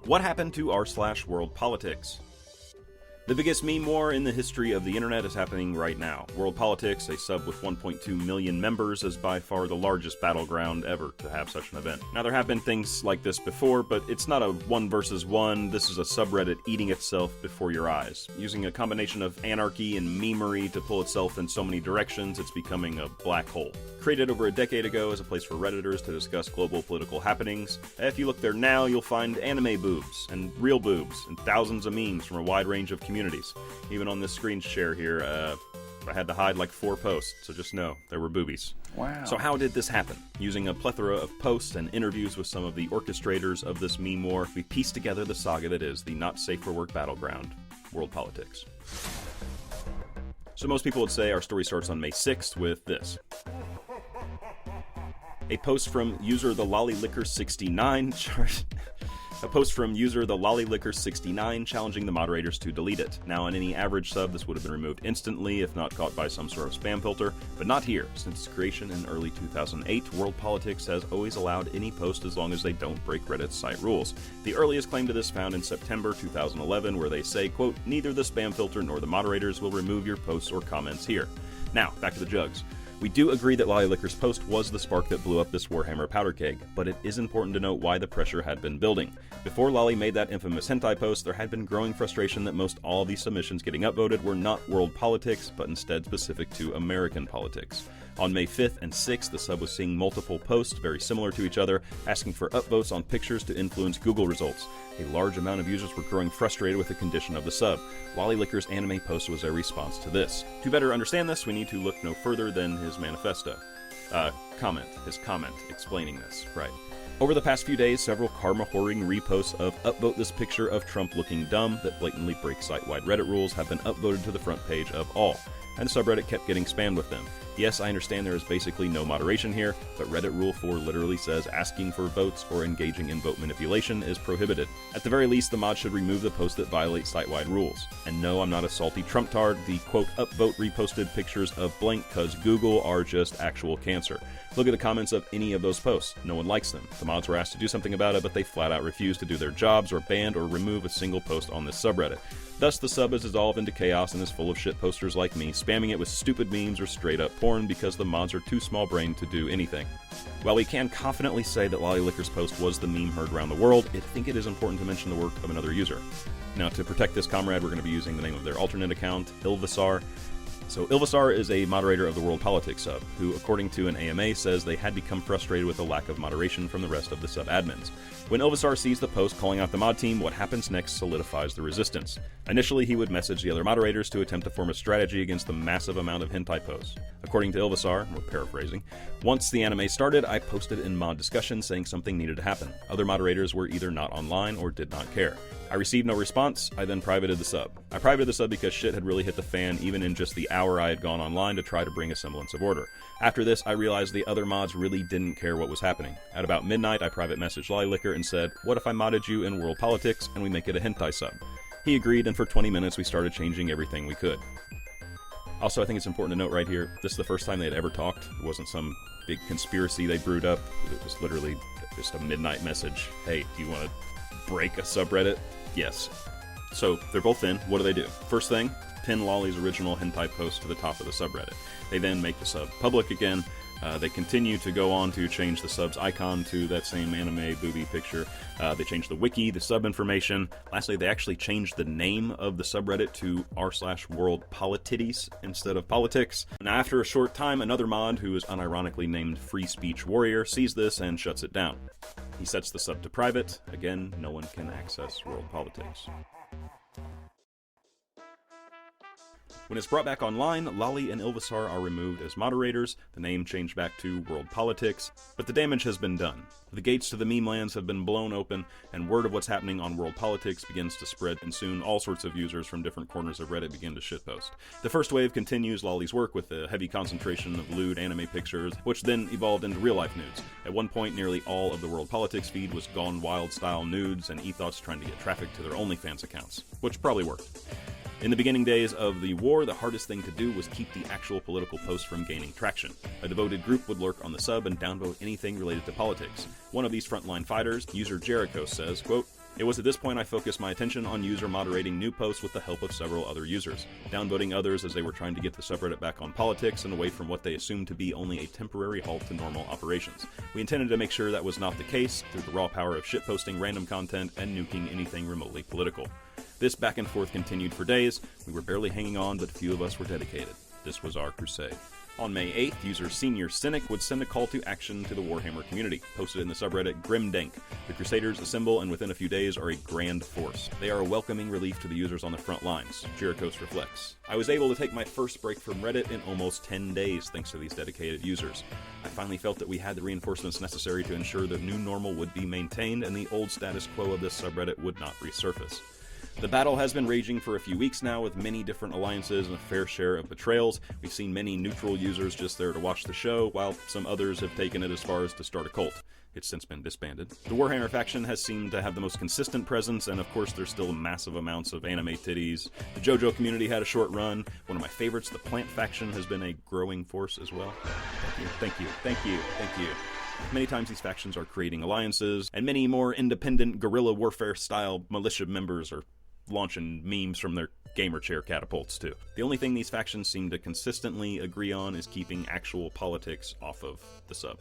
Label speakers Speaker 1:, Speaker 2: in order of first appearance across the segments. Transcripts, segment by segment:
Speaker 1: What happened to r/worldpolitics? The biggest meme war in the history of the internet is happening right now. WorldPolitics, a sub with 1.2 million members, is by far the largest battleground ever to have such an event. Now, there have been things like this before, but it's not a 1 versus 1. This is a subreddit eating itself before your eyes. Using a combination of anarchy and memery to pull itself in so many directions, it's becoming a black hole. Created over a decade ago as a place for Redditors to discuss global political happenings, if you look there now, you'll find anime boobs, and real boobs, and thousands of memes from a wide range of communities. Even on this screen share here, I had to hide like 4 posts, so just know there were boobies.
Speaker 2: Wow.
Speaker 1: So how did this happen? Using a plethora of posts and interviews with some of the orchestrators of this meme war, we pieced together the saga that is the not safe for work battleground, WorldPolitics. So most people would say our story starts on May 6th with this. A post from user the LollyLicker69 A post from user the LollyLicker69 challenging the moderators to delete it. Now, on any average sub, this would have been removed instantly if not caught by some sort of spam filter, but not here. Since its creation in early 2008, WorldPolitics has always allowed any post as long as they don't break Reddit's site rules. The earliest claim to this found in September 2011, where they say, quote, "Neither the spam filter nor the moderators will remove your posts or comments here." Now, back to the jugs. We do agree that LollyLicker's post was the spark that blew up this Warhammer powder keg, but it is important to note why the pressure had been building. Before Lolly made that infamous hentai post, there had been growing frustration that most all of these submissions getting upvoted were not world politics, but instead specific to American politics. On May 5th and 6th, the sub was seeing multiple posts very similar to each other, asking for upvotes on pictures to influence Google results. A large amount of users were growing frustrated with the condition of the sub. LollyLicker's anime post was a response to this. To better understand this, we need to look no further than his manifesto. His comment explaining this, right. Over the past few days, several karma-whoring reposts of upvote this picture of Trump looking dumb that blatantly breaks site-wide Reddit rules have been upvoted to the front page of all, and the subreddit kept getting spammed with them. Yes, I understand there is basically no moderation here, but Reddit Rule 4 literally says asking for votes or engaging in vote manipulation is prohibited. At the very least, the mod should remove the posts that violate site-wide rules. And no, I'm not a salty Trump-tard, the quote upvote reposted pictures of blank cause Google are just actual cancer. Look at the comments of any of those posts. No one likes them. The mods were asked to do something about it, but they flat out refused to do their jobs or banned or remove a single post on this subreddit. Thus, the sub has dissolved into chaos and is full of shitposters like me, spamming it with stupid memes or straight-up porn because the mods are too small-brained to do anything. While we can confidently say that LollyLicker's post was the meme heard around the world, I think it is important to mention the work of another user. Now, to protect this comrade, we're going to be using the name of their alternate account, Ilvasar. So Ilvasar is a moderator of the WorldPolitics sub, who, according to an AMA, says they had become frustrated with the lack of moderation from the rest of the sub-admins. When Ilvasar sees the post calling out the mod team, what happens next solidifies the resistance. Initially, he would message the other moderators to attempt to form a strategy against the massive amount of hentai posts. According to Ilvasar, we're paraphrasing, once the anime started, I posted in mod discussion saying something needed to happen. Other moderators were either not online or did not care. I received no response, I then privated the sub. I privated the sub because shit had really hit the fan even in just the hour I had gone online to try to bring a semblance of order. After this, I realized the other mods really didn't care what was happening. At about midnight, I private messaged LollyLicker and said, "What if I modded you in WorldPolitics and we make it a hentai sub?" He agreed, and for 20 minutes we started changing everything we could. Also, I think it's important to note right here, this is the first time they had ever talked. It wasn't some big conspiracy they brewed up. It was literally just a midnight message. Hey, do you want to break a subreddit? Yes. So they're both in. What do? First thing, pin Lolly's original hentai post to the top of the subreddit. They then make the sub public again. They continue to go on to change the sub's icon to that same anime booby picture. They changed the wiki, the sub information. Lastly, they actually changed the name of the subreddit to r/worldpolititcs instead of politics. Now, after a short time, another mod, who is unironically named Free Speech Warrior, sees this and shuts it down. He sets the sub to private. Again, no one can access WorldPolitics. When it's brought back online, Lolly and Ilvasar are removed as moderators, the name changed back to WorldPolitics, but the damage has been done. The gates to the meme lands have been blown open, and word of what's happening on WorldPolitics begins to spread, and soon all sorts of users from different corners of Reddit begin to shitpost. The first wave continues Lolly's work with a heavy concentration of lewd anime pictures, which then evolved into real-life nudes. At one point, nearly all of the WorldPolitics feed was Gone Wild-style nudes, and ethos trying to get traffic to their OnlyFans accounts, which probably worked. In the beginning days of the war, the hardest thing to do was keep the actual political posts from gaining traction. A devoted group would lurk on the sub and downvote anything related to politics. One of these frontline fighters, user Jericho, says, quote, It was at this point I focused my attention on user moderating new posts with the help of several other users, downvoting others as they were trying to get the subreddit back on politics and away from what they assumed to be only a temporary halt to normal operations. We intended to make sure that was not the case through the raw power of shitposting random content and nuking anything remotely political. This back and forth continued for days. We were barely hanging on, but few of us were dedicated. This was our crusade. On May 8th, user Senior Cynic would send a call to action to the Warhammer community, posted in the subreddit Grimdank. The Crusaders assemble and within a few days are a grand force. They are a welcoming relief to the users on the front lines. Jerichos reflects. I was able to take my first break from Reddit in almost 10 days thanks to these dedicated users. I finally felt that we had the reinforcements necessary to ensure the new normal would be maintained and the old status quo of this subreddit would not resurface. The battle has been raging for a few weeks now with many different alliances and a fair share of betrayals. We've seen many neutral users just there to watch the show, while some others have taken it as far as to start a cult. It's since been disbanded. The Warhammer faction has seemed to have the most consistent presence, and of course there's still massive amounts of Animetitties. The JoJo community had a short run. One of my favorites, the Plant faction, has been a growing force as well. Thank you. Many times these factions are creating alliances, and many more independent guerrilla warfare-style militia members are launching memes from their gamer chair catapults too. The only thing these factions seem to consistently agree on is keeping actual politics off of the sub.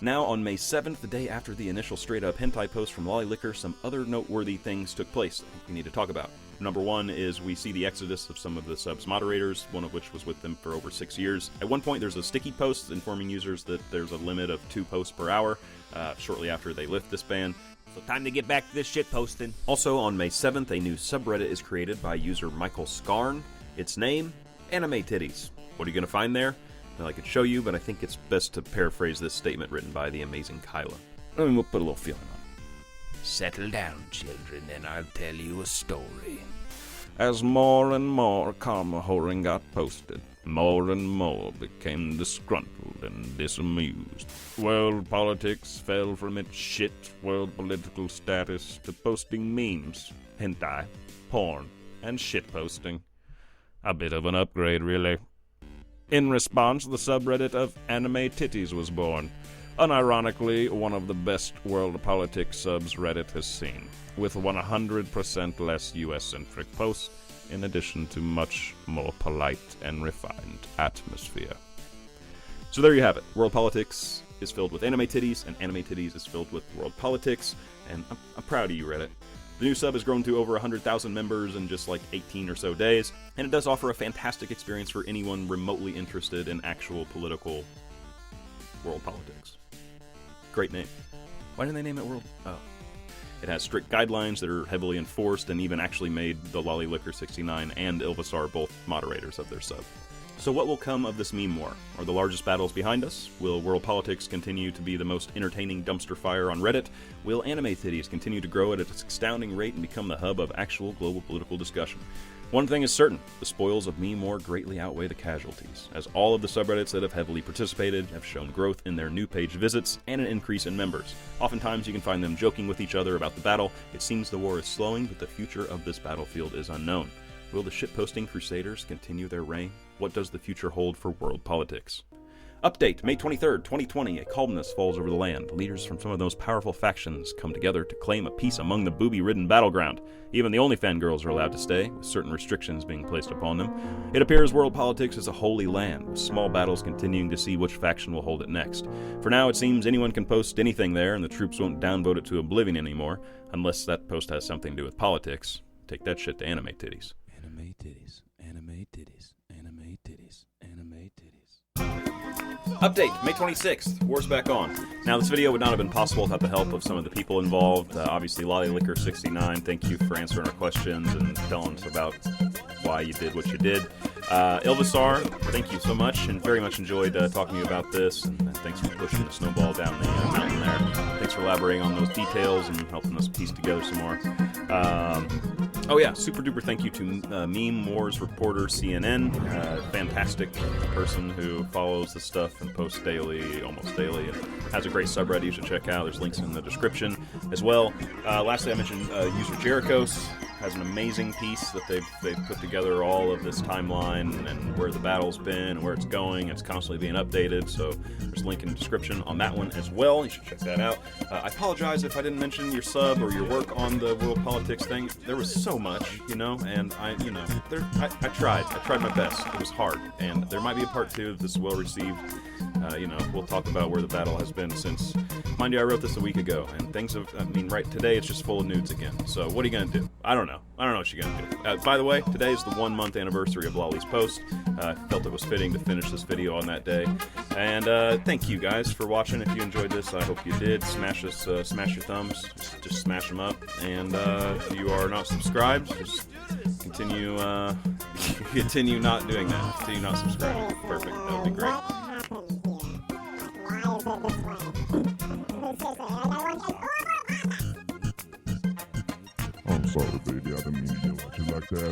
Speaker 1: Now, on May 7th, the day after the initial straight-up hentai post from LollyLicker, some other noteworthy things took place that we need to talk about. Number one is we see the exodus of some of the sub's moderators, one of which was with them for over 6 years. At one point, there's a sticky post informing users that there's a limit of 2 posts per hour, shortly after they lift this ban.
Speaker 2: So time to get back to this shit posting.
Speaker 1: Also, on May 7th, a new subreddit is created by user Michael Scarn. Its name, Animetitties. What are you going to find there? Well, I could show you, but I think it's best to paraphrase this statement written by the amazing Kyla. I mean, we'll put a little feeling on it.
Speaker 2: Settle down, children, and I'll tell you a story.
Speaker 1: As more and more karma whoring got posted, more and more became disgruntled and disamused. World politics fell from its shit world political status to posting memes, hentai, porn, and shitposting. A bit of an upgrade, really. In response, the subreddit of Animetitties was born. Unironically, one of the best world politics subs Reddit has seen, with 100% less US-centric posts, in addition to much more polite and refined atmosphere. So there you have it. World politics is filled with Animetitties, and Animetitties is filled with world politics, and I'm proud of you, Reddit. The new sub has grown to over 100,000 members in just like 18 or so days, and it does offer a fantastic experience for anyone remotely interested in actual political world politics. Great name. Why didn't they name it World? Oh. It has strict guidelines that are heavily enforced and even actually made the LollyLicker69 and Ilvasar both moderators of their sub. So what will come of this meme war? Are the largest battles behind us? Will world politics continue to be the most entertaining dumpster fire on Reddit? Will Animetitties continue to grow at an astounding rate and become the hub of actual global political discussion? One thing is certain, the spoils of meme war greatly outweigh the casualties, as all of the subreddits that have heavily participated have shown growth in their new page visits and an increase in members. Oftentimes you can find them joking with each other about the battle. It seems the war is slowing, but the future of this battlefield is unknown. Will the shitposting crusaders continue their reign? What does the future hold for world politics? Update, May 23rd, 2020, a calmness falls over the land. Leaders from some of those powerful factions come together to claim a peace among the booby-ridden battleground. Even the OnlyFans girls are allowed to stay, with certain restrictions being placed upon them. It appears world politics is a holy land, with small battles continuing to see which faction will hold it next. For now, it seems anyone can post anything there, and the troops won't downvote it to oblivion anymore, unless that post has something to do with politics. Take that shit to Animetitties. Animetitties, Animetitties, Animetitties, Animetitties. Update, May 26th, war's back on. Now, this video would not have been possible without the help of some of the people involved. Obviously, LollyLicker69, thank you for answering our questions and telling us about why you did what you did. Ilvasar, thank you so much, and very much enjoyed talking to you about this, and thanks for pushing the snowball down the mountain there. Thanks for elaborating on those details and helping us piece together some more. Oh yeah, super duper thank you to Meme Wars reporter CNN, fantastic person who follows the stuff and posts daily, almost daily, and has a great subreddit you should check out. There's links in the description as well. Lastly, I mentioned user Jerichos. has an amazing piece that they've put together all of this timeline and where the battle's been and where it's going. It's constantly being updated, so there's a link in the description on that one as well. You should check that out. I apologize if I didn't mention your sub or your work on the World Politics thing. There was so much, and I tried my best. It was hard, and there might be a part 2 if this is well received. We'll talk about where the battle has been since, mind you, I wrote this a week ago, and things have, right today it's just full of nudes again. So what are you gonna do? I don't know what you're gonna do. By the way, today is the 1-month anniversary of Lolly's post. I felt it was fitting to finish this video on that day. And thank you guys for watching. If you enjoyed this, I hope you did. Smash your thumbs. Just smash them up. And if you are not subscribed, just continue not doing that. Continue not subscribing. Perfect. That would be great.
Speaker 3: I'm sorry, baby. I didn't mean to yell at you like that.